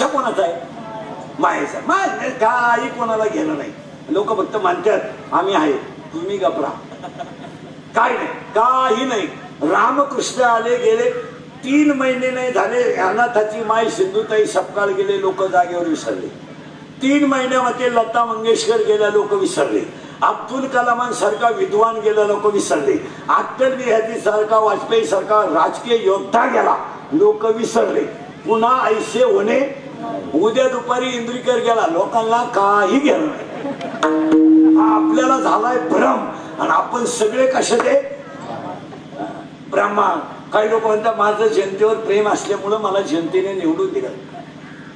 वर्षा कोणाचा आहे? मायेचा. माय काही कोणाला घेणं नाही. लोक फक्त म्हणतात आम्ही आहे, तुम्ही गपरा. काय नाही, काही नाही. रामकृष्ण आले गेले 3 महिने नाही झाले, अनाथाची माय सिंधुताई सपकाळ गेले, लोक जागेवर विसरले. 3 महिन्यामध्ये लता मंगेशकर गेल्या, लोक विसरले. अब्दुल कलामांसारखा विद्वान गेला, लोक विसरले. अटल बिहारी सारखा, वाजपेयी सारखा राजकीय योद्धा गेला, लोक विसरले. पुन्हा ऐसे होणे. उद्या दुपारी इंद्रिकर गेला, लोकांना काही घेणं नाही. आपल्याला झालाय भ्रम आणि आपण सगळे कशाचे? ब्रह्मा. काही लोक म्हणतात माझं जनतेवर प्रेम असल्यामुळं मला जनतेने निवडून दिलं.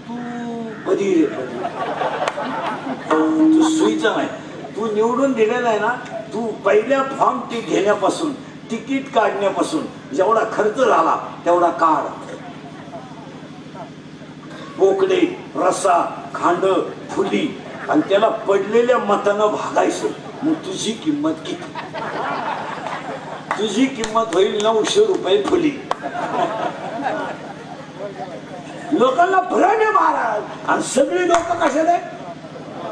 तू कधी रे, तू सुईचा नाही. तू निवडून दिलेला आहे ना, तू पहिल्या फॉर्म घेण्यापासून, तिकीट काढण्यापासून जेवढा खर्च झाला तेवढा काढ. बोकडे, रसा, खांड, फुली आणि त्याला पडलेल्या मतानं भागायचं. मग तुझी किंमत किती? तुझी किंमत होईल 900 रुपये फुली. लोकांना भ्रम आहे महाराज. आणि सगळी लोक कशाने?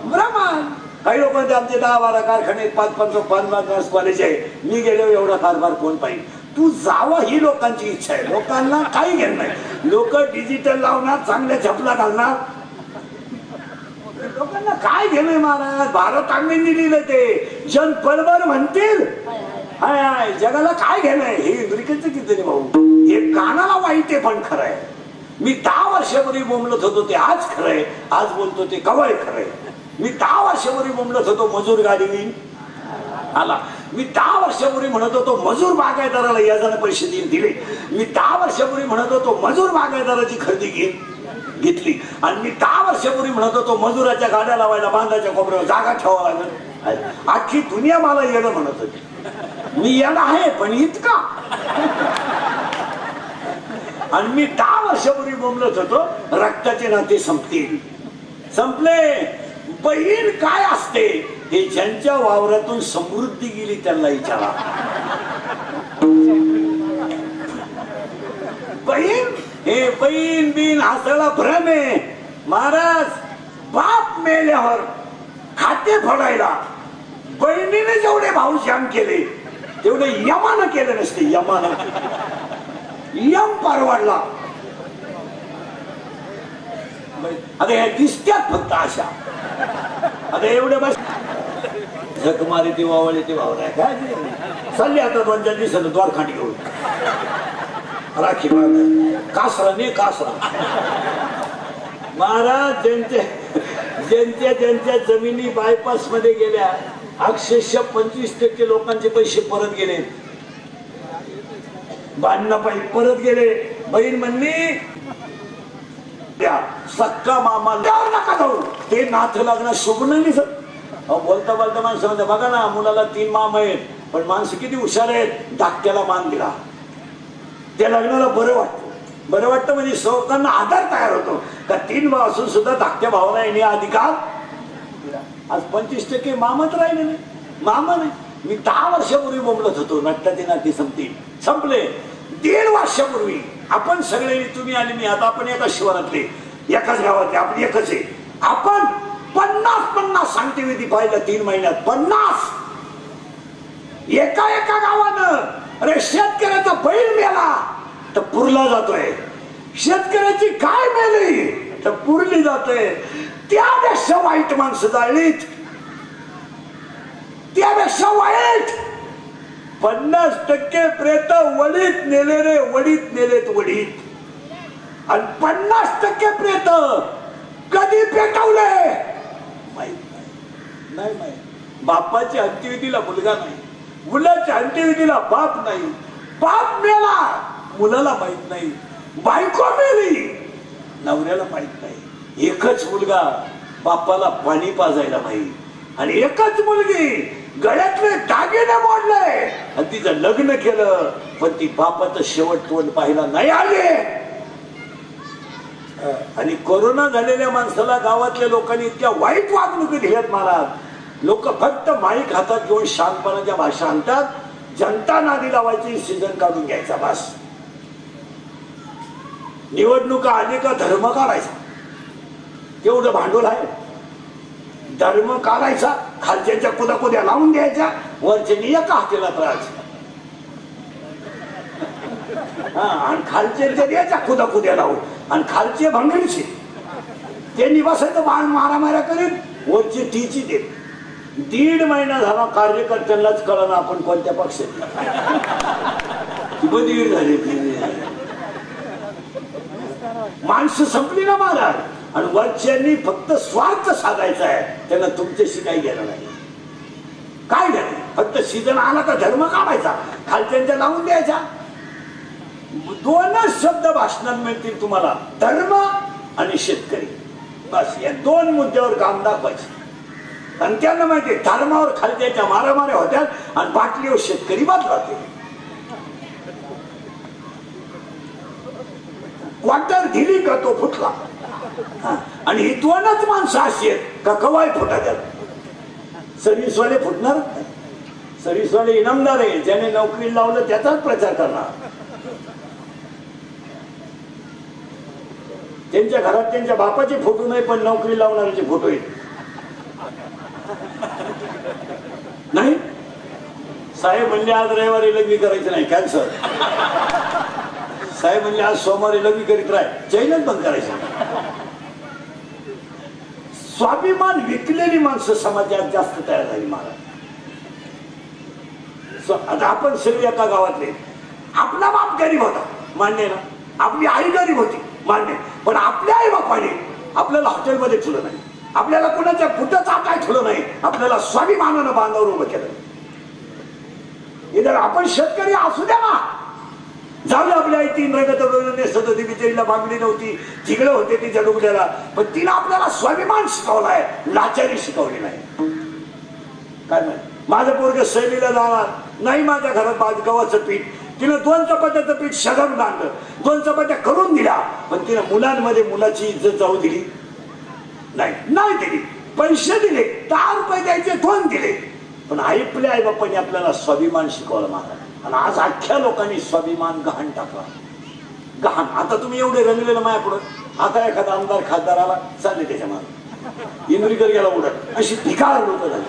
भ्रमान. काही लोक आमचे 10-12 कारखाने, 5-5 कॉलेज आहे, मी गेलो एवढा कारभार कोण पाहिजे? तू जावं ही लोकांची इच्छा आहे. लोकांना काही घेणं नाही. लोक डिजिटल लावणार, चांगल्या चपला घालणार. लोकांना काय घेणं महाराज? भारत आंबेंनी लिहिलं ते, जन पलवर म्हणतील. हाय जगाला काय घेणं? हे इंद्रिकांचं किती भाऊ, हे कानाला वाईट आहे पण खरं आहे. मी 10 वर्षापूर्वी बोंबलत होतो ते आज खरंय, आज बोलतो ते कवय खरंय. मी 10 वर्षापूर्वी बोंबलत होतो मजूर गाडी आला. मी 10 वर्षापूर्वी म्हणत होतो मजूर बागायतदाराला याजाने पैसे दिले. मी 10 वर्षापूर्वी म्हणत होतो मजूर बागायतदाराची खरेदी घेतली. आणि मी 10 वर्षापूर्वी म्हणत होतो मजुराच्या गाड्या लावायला बांधाच्या कोपऱ्यावर जागा ठेवावं लागेल. अख्खी दुनिया मला येणं म्हणत होती. मी येणं आहे पण इतका. आणि मी 10 वर्षापूर्वी बोंबलत होतो रक्ताचे नाते संपतील. संपले. बहीण काय असते हे ज्यांच्या वावरातून समृद्धी गेली त्यांना विचारा. बहीण, हे बहीण बिन हा सगळा भ्रम आहे महाराज. बाप मेल्यावर खाते फोडायला बहिणीने जेवढे भाऊ श्याम केले तेवढे यमानं केले नसते. यमानं यम परवडला. आता ह्या दिसत्यात फक्त अशा. आता एवढे बस झक मारी ती वावळी ती वावराय काय चालली. आता 2-4 दिवसानं द्वारखांडी घेऊन राखी कासरा ने कासरा. महाराज ज्यांच्या जमिनी बायपास मध्ये गेल्या अक्षरशः 25% लोकांचे पैसे परत गेले. बांधणं पाहिजे परत गेले. बहीण म्हणली सक्का मामा नका जाऊ, ते नाथ लग्न शुभ नाही दिसत. बोलता बोलता माणसं म्हणतात बघा ना मुलाला 3 माम आहेत, पण माणसं किती हुशार आहेत. धाकट्याला मान दिला, त्या लग्नाला बरं वाटतं. बरं वाटतं म्हणजे लोकांना आधार तयार होतो का 3 भाव असून सुद्धा धाकट्या भावाला येणे अधिकार. आज 25% मामच राहिले नाही. मामा नाही. मी 10 वर्षापूर्वी बोंबलत होतो नट्टाचे नाते संपतील. संपले. 1.5 वर्षापूर्वी आपण सगळे, तुम्ही आणि मी, आता आपण एकाच शिवारातले, एकाच गावातले, आपण एकच आहे. आपण 50 सांगतेविधी पाहिलं 3 महिन्यात. 50 एका गावानं. अरे शेतकऱ्याचा बैल मेला तर पुरला जातोय, शेतकऱ्याची गाय मेली तर पुरली जातोय. त्यापेक्षा वाईट माणसं जाळलीत. त्यापेक्षा वाईट 50% प्रेत वडीत नेले रे, वडीत नेलेत वडीत. आणि 50% प्रेत कधी पेटवले माहित नाही. माहित बापाच्या अंत्यविधीला मुलगा नाही, मुलाच्या अंत्यविधीला बाप नाही. बाप मेला मुलाला माहित नाही, बायको मेली नवऱ्याला माहित नाही. एकच मुलगा बापाला पाणी पाजायला नाही, आणि एकच मुलगी गळ्यातले दागिने मोडले आणि तिचं लग्न केलं, पण ती बापाचं शेवट तोंड पाहिला नाही आले. आणि कोरोना झालेल्या माणसाला गावातल्या लोकांनी इतक्या वाईट वागणूक दिल्यात महाराज. लोक फक्त माईक हातात घेऊन शांतपणाच्या भाषा आणतात. जनता नादी लावायची, सीझन काढून घ्यायचा बस. निवडणुका आली का धर्म काढायचा. तेवढं भांडवल आहे. धर्म काढायचा, खालच्या कुदाकुद्या लावून द्यायच्या, वरच्यानी एका हातीला त्रास. आणि खालच्या द्यायच्या कुदाकुद्या लावून, आणि खालचे भांगडीचे त्यांनी बसायचं मारामाऱ्या करीत, वरची टीची देत. 1.5 महिना झाला कार्यकर्त्यांनाच कळलं आपण कोणत्या पक्षात. दीड झाली, माणसं संपली ना महाराज. आणि वरच्यांनी फक्त स्वार्थ साधायचा आहे, त्यांना तुमच्याशी काही घेणं नाही. काय नाही, फक्त सीजन आला तर धर्म काढायचा, खालच्यांच्या लावून द्यायचा. 2च शब्द भाषणात मिळतील तुम्हाला, धर्म आणि शेतकरी. बस या 2 मुद्द्यावर काम दाखवायचे. आणि त्यांना माहिती धर्मावर खालच्याच्या मारामाऱ्या होत्या आणि बाटलीवर शेतकरी बदलाते. क्वार्टर दिली का तो फुटला. आणि ही 2च माणसं अशी आहेत का कवाय फुटायला. सर्व्हिसवाले फुटणार, सर्व्हिसवाले इनामदार आहे, ज्याने नोकरी लावलं त्याचाच प्रचार करणार. त्यांच्या घरात त्यांच्या बापाचे फोटो नाही, पण नोकरी लावणाऱ्याचे फोटो आहेत. नाही साहेब म्हणले आज रविवारी लग्न करायचं नाही, कॅन्सर. साहेब म्हणले आज सोमवारी लग्न करीत राह, चैनच बंद करायचं. स्वाभिमान विकलेली माणसं समाजात जास्त तयार झाली महाराज. आता आपण सगळे एका गावातले. आपला बाप गरीब होता मान्य ना, आपली आई गरीब होती मान्य, पण आपल्या आई बापाने आपल्याला हॉटेलमध्ये ठेवलं नाही, आपल्याला कुणाच्या कुठं चाकाय ठेवलं नाही, आपल्याला स्वाभिमानानं बांधावर उभं केलं. इधर आपण शेतकरी असू द्या ना, झालं आपल्या आई 3 रंगात नेसत होती, बिचारीला बांगडी नव्हती, तिकडे होते ती जडुगड्याला, पण तिनं आपल्याला स्वाभिमान शिकवलाय, लाचारी शिकवली नाही. काय माहिती माझं पोरग सहलीला जाणार नाही, माझ्या घरात गव्हाचं पीठ, तिनं 2 चपात्याचं पीठ शगम आणलं, 2 चपात्या करून दिल्या, पण तिनं मुलांमध्ये मुलाची इज्जत जाऊ दिली नाही दिली. पैसे दिले, 10 रुपये द्यायचे 2 दिले, पण आपल्या आई बापांनी आपल्याला स्वाभिमान शिकवलं महाराज. आणि आज अख्ख्या लोकांनी स्वाभिमान गहाण टाकला, गहाण. आता तुम्ही एवढे रंगलेलं माया पुढं, आता एखादा आमदार खासदार आला चालले त्याच्या मागे, इंद्रीकर गेला उडत, अशी भिकार लोक झाली.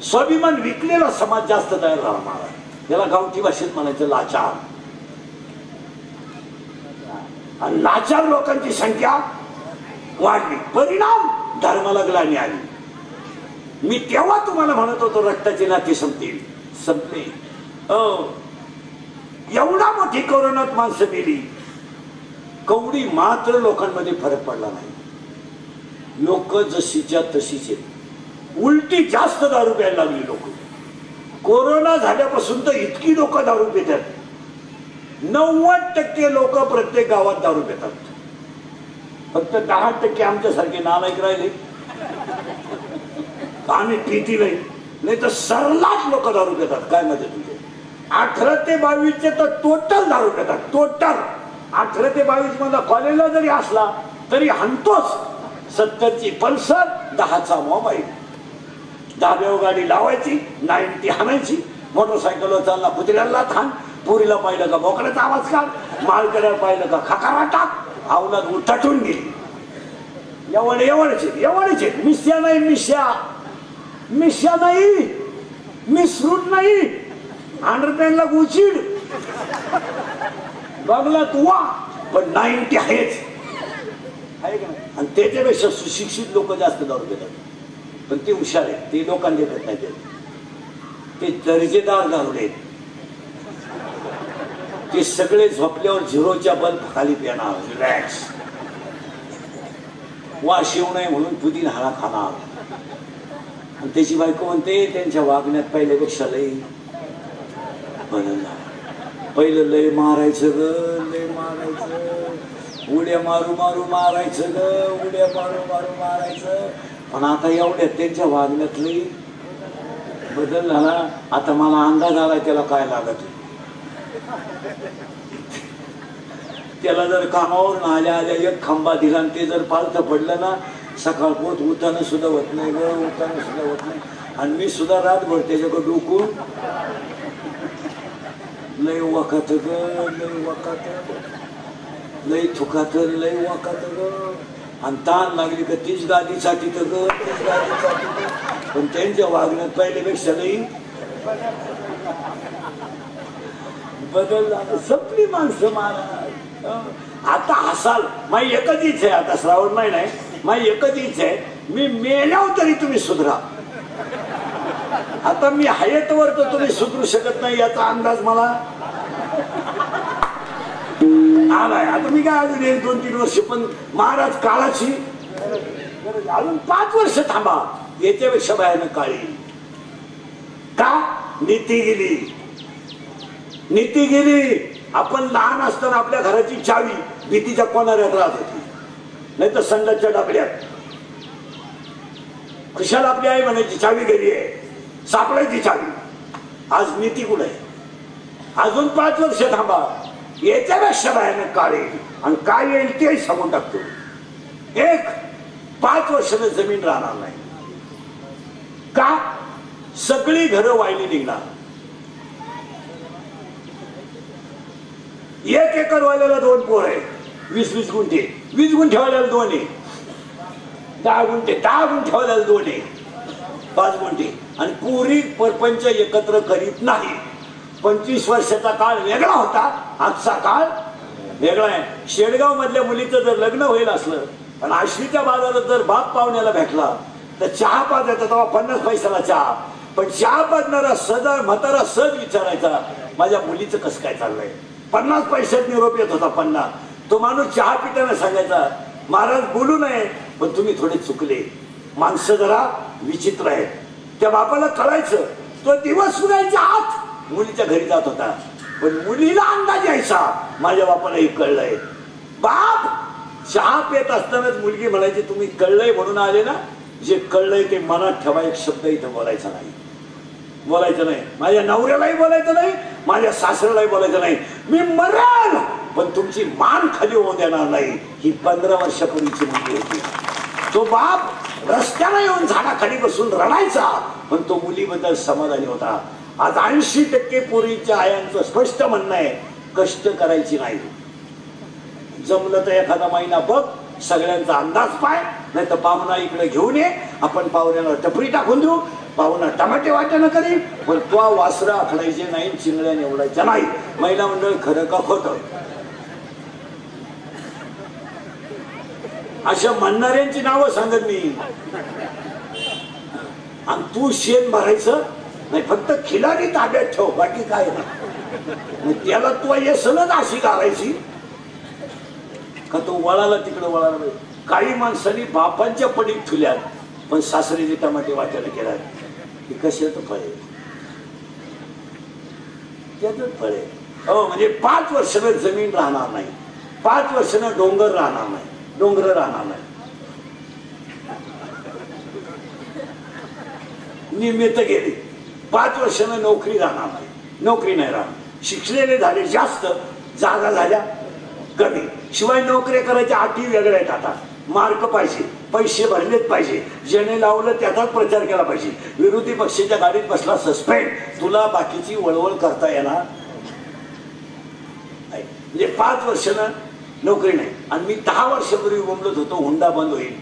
स्वाभिमान विकलेला समाज जास्त तयार झाला महाराज. याला गावठी भाषेत म्हणायचं लाचार. आणि लाचार लोकांची संख्या वाढली, परिणाम धर्माला ग्लानी आली. मी तेव्हा तुम्हाला म्हणत होतो रक्ताची नाती संपतील, संपले. एवढा मोठी कोरोनात माणसं गेली, कवडी मात्र लोकांमध्ये फरक पडला नाही. लोक जशीच्या तशीच आहेत. उलटी जास्त दारू प्यायला लागली लोक. कोरोना झाल्यापासून तर इतकी लोक दारू पितात, 90% लोक प्रत्येक गावात दारू पितात. फक्त 10% आमच्यासारखे नालायक राहिले, आम्ही पिती नाही तर सर्रास लोक दारू पितात. काय मध्ये तुझे 18 ते 22 तर टोटल दारू पितात. टोटल 18 ते 22 मधला कॉलेजला जरी असला तरी हंतोच. 70ची पल्सर, 10चा मोबाईल, 10व्या गाडी लावायची, 90 हाणायची, मोटरसायकलवर चालला कुत्र्याला थांब, पुरीला पाहिलं का बोकड्याचा आवाज काढ, माळकऱ्याला पाहिलं का खकारा टाक, आवलात उठाटून गेली. एवढेचे मिश्या नाही, मिश्या नाही, मिसरूट नाही, अंडरपॅनला गुचिड बघला तू पण 90 आहेच. आणि त्याच्यापेक्षा सुशिक्षित लोक जास्त दारू देतात, पण ते हुशार आहेत, ते लोकांना देत नाही. ते दर्जेदार दारू आहेत. ते सगळे झोपल्यावर 0च्या बल्ब खाली पिणार, रिलॅक्स. वाश येऊ नये म्हणून पुदीन हाणा खाणार. आणि त्याची बायको म्हणते त्यांच्या वागण्यात पहिल्यापेक्षा लय बदल झाला. पहिलं लय मारायचं ग, लय मारायचं, उड्या मारू मारू मारायचं ग, उड्या मारू मारू मारायचं. पण आता एवढ्यात त्यांच्या वागण्यात लय बदल झाला. आता मला अंदाज आला त्याला काय लागत. त्याला जर कामावरून आल्या आल्या एक खांबा दिला आणि ते जर पालथं पडलं ना, सकाळ पोत उतानं सुद्धा होत नाही ग, उतानं सुद्धा होत नाही. आणि मी सुद्धा रातभर त्याच्याकडे डोकून लय वाकात ग, लय वाकात, लय थुकात, लय वाकात ग. आणि ताण लागली का तीच गादीसाठी तर ग तीच गादीसाठी पण त्यांच्या वागण्यात पहिल्यापेक्षा नाही बदल झाला. संपली माणसं महाराज. आता हसाल. माझी एकच इच्छा आहे, आता श्रावण महिना आहे, माझी एकच इच्छा आहे, मी मेल्यावर तरी तुम्ही सुधरा. आता मी हयतवर तर तुम्ही सुधरू शकत नाही याचा अंदाज मला आलाय. आता मी काय अजून 1-2-3 वर्ष, पण महाराज काळाची अजून 5 वर्ष थांबा. याच्यापेक्षा भयानक काळी का नीती गेली. नीती गेली. आपण लहान असताना आपल्या घराची चावी भीतीच्या कोणाऱ्यात राहत होती, नाही तर संडासच्या डबड्यात. खुशाल आपली आई म्हणायची चावी घरी आहे, सापडायची चावी. आज नीती कुठे आहे. अजून 5 वर्ष थांबा. याच्यापेक्षा भयानक काळ येईल. आणि काय येईल ते सांगून टाकतो. 5 वर्षाने जमीन राहणार नाही. का सगळी घरं वाहिली निघणार. 1 एकर वाल्याला 2 पोर आहे. 20-20 गुंठे. 20 गुंठे वाल्याला 2 आहे. 10 गुंठे 10 गुंठे वाल्याला 2 आहे. 5 गुंठे. आणि पुरी परपंच एकत्र करीत नाही. 25 वर्षाचा काळ वेगळा होता, आजचा काळ वेगळा आहे. शेडगाव मधल्या मुलीचं जर लग्न होईल असलं आणि आश्वीच्या बाजारात जर बाप पाहुण्याला भेटला तर चहा पाच येतात तेव्हा 50 पैशाला चहा. पण चहा पाजणारा सदा म्हातारा सहज विचारायचा माझ्या मुलीचं कसं काय चाललंय. 50 पैशात निरोप येत होता 50. तो माणूस चहा पिताना सांगायचा महाराज बोलू नये पण तुम्ही थोडे चुकले. माणसं जरा विचित्र आहेत. त्या बापाला कळायचं. तो दिवस सुरायच्या आत मुलीच्या घरी जात होता. पण मुलीला अंदाज यायचा माझ्या बापाला हे कळलंय. बाप चहा पेत असतानाच मुलगी म्हणायची तुम्ही कळलंय म्हणून आले ना. जे कळलंय ते मनात ठेवा. एक शब्द इथं बोलायचा नाही. बोलायचं नाही. माझ्या नवऱ्यालाही बोलायचं नाही, माझ्या सासऱ्यालाही बोलायचं नाही. मी मरेल पण तुमची मान खाली होऊ देणार नाही. ही 15 वर्षापूर्वीची मुलगी होती. तो बाप रस्त्याला येऊन झाडाखाली बसून रडायचा पण तो मुलीबद्दल समाधानी होता. आज 80% पोरींच्या आयांचं स्पष्ट म्हणणं आहे कष्ट करायची नाही. जमलं तर एखादा महिना बघ, सगळ्यांचा अंदाज पाय, नाही तर पाहुणा इकडे घेऊन ये. आपण पाहुण्याला टपरी टाकून देऊ. पाहुणा टमाटे वाटणं करेल पण तो वासरं आखडायचे नाही, चिंगड्या निवडायच्या नाही. महिला मंडळ खरं का खोटं. अशा म्हणणाऱ्यांची नावं सांगत मी. आणि तू शेण भरायचं नाही, फक्त खिलाडी ताब्यात ठेव, बाकी काय नाही. त्याला तू येसनच अशी घालायची का तो वळाला तिकडे वळाला. काही माणसांनी बापांच्या पडीत ठुल्यात पण सासरीचे टमाटे वाट्याला केल्यात. हे कशाचं फळ आहे. त्याच फळ आहे. हो म्हणजे 5 वर्षानं जमीन राहणार नाही. 5 वर्षानं डोंगर राहणार नाही. डोंगर राहणार नाही. निमित्त गेली. 5 वर्षानं नोकरी राहणार नाही. नोकरी नाही राहणार. शिकलेले झाले जास्त, जागा झाल्या कमी. शिवाय नोकरी करायच्या अटी वेगळ्या आहेत. आता मार्क पाहिजे, पैसे भरलेच पाहिजे, ज्याने लावलं त्याचाच प्रचार केला पाहिजे. विरोधी पक्षाच्या गाडीत बसला सस्पेंड, तुला बाकीची वळवळ करता येणार म्हणजे 5 वर्षानं नोकरी नाही. आणि मी 10 वर्षापूर्वी बोंबलत होतो हुंडा बंद होईल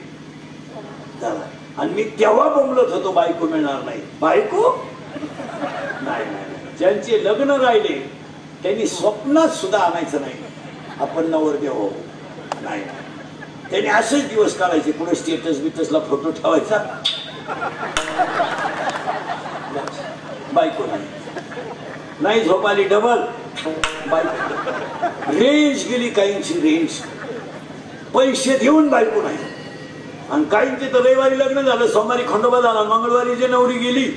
झाला. आणि मी तेव्हा बोंबलत होतो बायको मिळणार नाही. बायको नाही. ज्यांचे लग्न राहिले त्यांनी स्वप्नात सुद्धा आणायचं नाही आपण नवरदेव हो. नाही, त्यांनी असेच दिवस काढायचे. पुढे स्टेटस बिटसला फोटो ठेवायचा. बायको नाही झोप आली डबल. बायको रेंज गेली. काहींची रेंज पैसे देऊन बायको नाही. आणि काहींचे तर रविवारी लग्न झालं, सोमवारी खंडोबा झाला, मंगळवारी जे नवरी गेली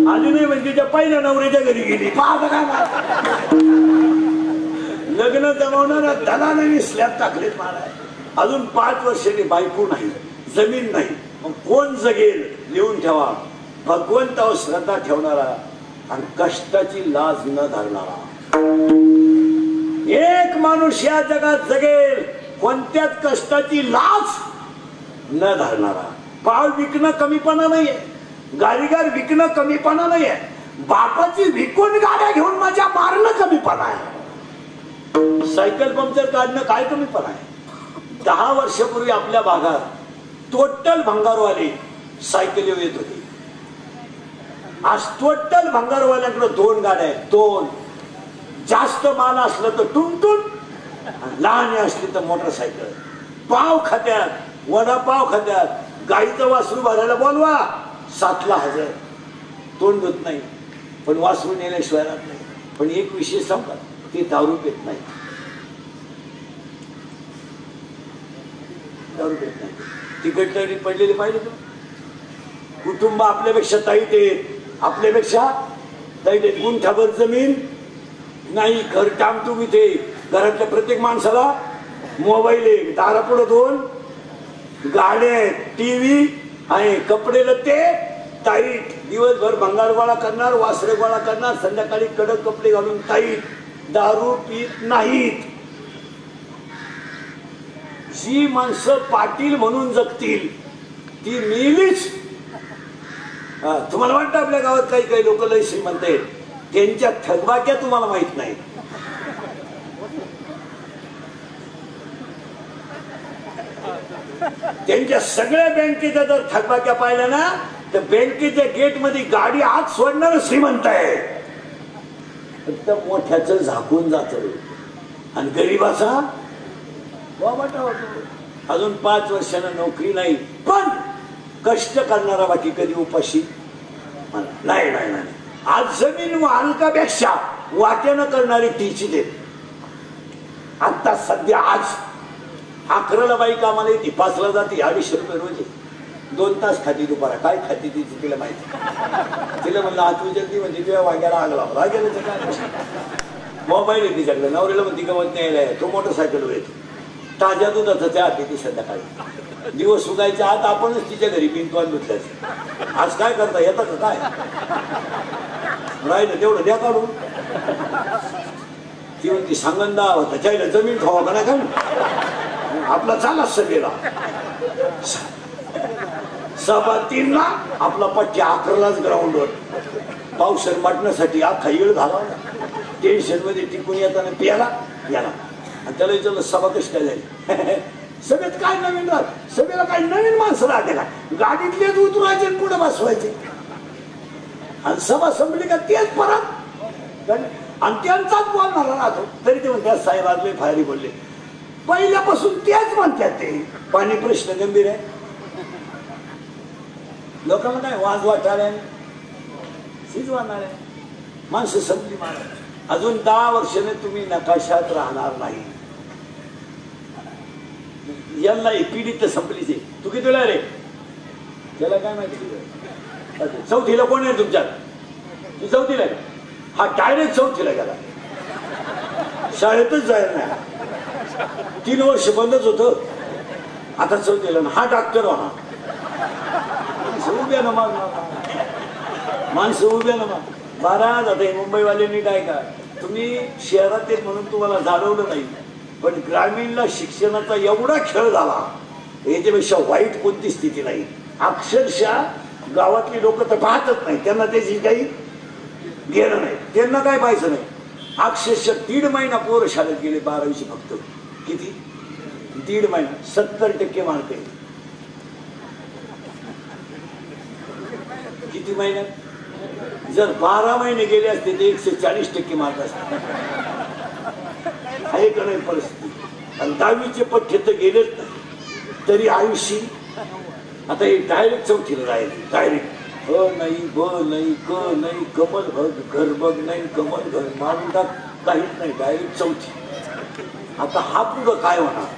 आली नाही म्हणजे त्या पहिल्या नवरीच्या घरी गेली. लग्न जमवणार दलालांनी स्लॅब टाकलेत महाराज. अजून 5 वर्षांनी बायको नाही, जमीन नाही. मग कोण जगेल. लिहून ठेवा. भगवंतावर श्रद्धा ठेवणारा आणि कष्टाची लाज न धरणारा एक माणूस या जगात जगेल. कोणत्याच कष्टाची लाज न धरणारा. पाव विकणं कमीपणा नाहीये. गाडीगार विकणं कमीपणा नाहीये. बापाची विकून गाड्या घेऊन माझ्या मारणं कमीपणा आहे. सायकल पंक्चर काढणं काय कमी पण आहे. 10 वर्षापूर्वी आपल्या भागात टोटल भंगारवाले सायकल येत होते. आज टोटल भंगारवाल्यांकडे 2 गाड्या आहेत. 2. जास्त माल असलं तर टुनटुन, लहान असली तर मोटरसायकल. पाव खात्यात, वडापाव खात्यात, गाईचं वासरू भरायला बोलवा 7ला हजर. तोंड धुत नाही पण वासरू नेल्याशिवाय राहत नाही. पण एक विषय सांगा, ते दारू पेत नाही. दारू पेत नाही. तिकट तरी पडलेले पाहिजे तो. कुटुंब आपल्यापेक्षा ताईट आहेत, आपल्यापेक्षा ताईट आहेत. गुंठाभर जमीन नाही, घर टामटूम इथे. घरातल्या प्रत्येक माणसाला मोबाईल आहे, दारापुढे 2 गाड्या आहेत, टीव्ही आहे, कपडे लत्ते टाईट. दिवसभर भंगार गोळा करणार, वासरे गोळा करणार, संध्याकाळी कडक कपडे घालून टाईट. दारू पीत नाहीत. जी माणसं पाटील म्हणून जगतील ती मेलीच. तुम्हाला वाटतं आपल्या गावात काही काही लोक लय श्रीमंत आहेत, त्यांच्या थकबाक्या तुम्हाला माहित नाही. त्यांच्या सगळ्या बँकेच्या जर थकबाक्या पाहिल्या ना तर बँकेच्या गेट मध्ये गाडी आत सोडणार श्रीमंत आहे. फक्त मोठ्याच झाकून जात आणि गरीबाचा वाटा होतो. अजून 5 वर्षांना नोकरी नाही पण कष्ट करणारा बाकी कधी उपाशी नाही. नाही नाही. आज जमीन मालकापेक्षा वाट्यानं करणारी टीची देत. आता सध्या आज 11ला बाई कामाला येते, 5ला जाते, 250 रुपये रोज. 2 तास खाती दुपारा. काय खाती तिची तिला माहिती. तिला म्हणलं हात उचलती म्हणजे तुझ्या वाग्याला आग लावला गेलं काय. मोबाईल आहे तिच्याकडे. नवऱ्याला म्हणती गमत न्यायला तो मोटरसायकलवर येतो. ताज्या दुधाचं त्या ती संध्याकाळी. दिवस उगायच्या आत आपणच तिच्या घरी पिंतवान धुतल्याच. आज काय करता येतं का काय राहिलं तेवढं द्या काढून. ती म्हणती सांगंदा होता त्याला जमीन खावा का नाही का आपला चाला सभेला. 3:15ला आपला पट्टी 11लाच ग्राउंडवर. पावसर मटण्यासाठी अख्खा येळ घालावा. टेन्शन मध्ये टिकून येताना प्याला याला. आणि त्याला विचारलं सभा कशी काय झाली. सभेत काय नवीन राहत. सभेला काही नवीन माणसं राहते का. गाडीतलेच उतरायचे पुढे बसवायचे आणि सभा संपली का तेच परत आणि त्यांचाच बोलणारा राहतो. तरी ते म्हणतात साहेब आजले फायरी बोलले. पहिल्यापासून तेच म्हणतात. ते पाणी प्रश्न गंभीर आहे. लोकांना काय वाज वाटणार आहे, शिजवणार आहे. माणसं संपली मारा. अजून 10 वर्षाने तुम्ही नकाशात राहणार नाही. यांना पिढी तर संपलीच आहे. तू कितीला रे त्याला काय माहिती. 4थीला कोण आहे तुमच्यात. तू 4थीला का. हा डायरेक्ट 4थीला गेला. शाळेतच जायला नाही. 3 वर्ष बंदच होत. आता 4थीला. हा डॉक्टर हा. उभ्या ना माणसं उभ्या ना. महाराज आता मुंबईवाल्यांनी काय का तुम्ही शहरात येत म्हणून तुम्हाला जाणवलं नाही पण ग्रामीणला शिक्षणाचा एवढा खेळ झाला याच्यापेक्षा वाईट कोणती स्थिती नाही. अक्षरशः गावातली लोक तर पाहतच नाही. त्यांना त्याची काही घेणं नाही. त्यांना काय पाहायचं नाही. अक्षरशः 1.5 महिना पोरं शाळेत गेले 12वीचे फक्त. किती 1.5 महिना 70% मार्क आहे. किती महिन्यात जर 12 महिने गेले असते तर 140% मार्क असते. आहे का नाही परिस्थिती. आणि 10वीचे पठ्य तर गेलेच नाही तरी आयुष्य. आता हे डायरेक्ट 4थीला राहिले. डायरेक्ट नाही ब नाही क नाही कमल भग घर बघ नाही कमल घर मारून टाक काहीच नाही. डायरेक्ट 4थी. आता हा पुढं काय होणार.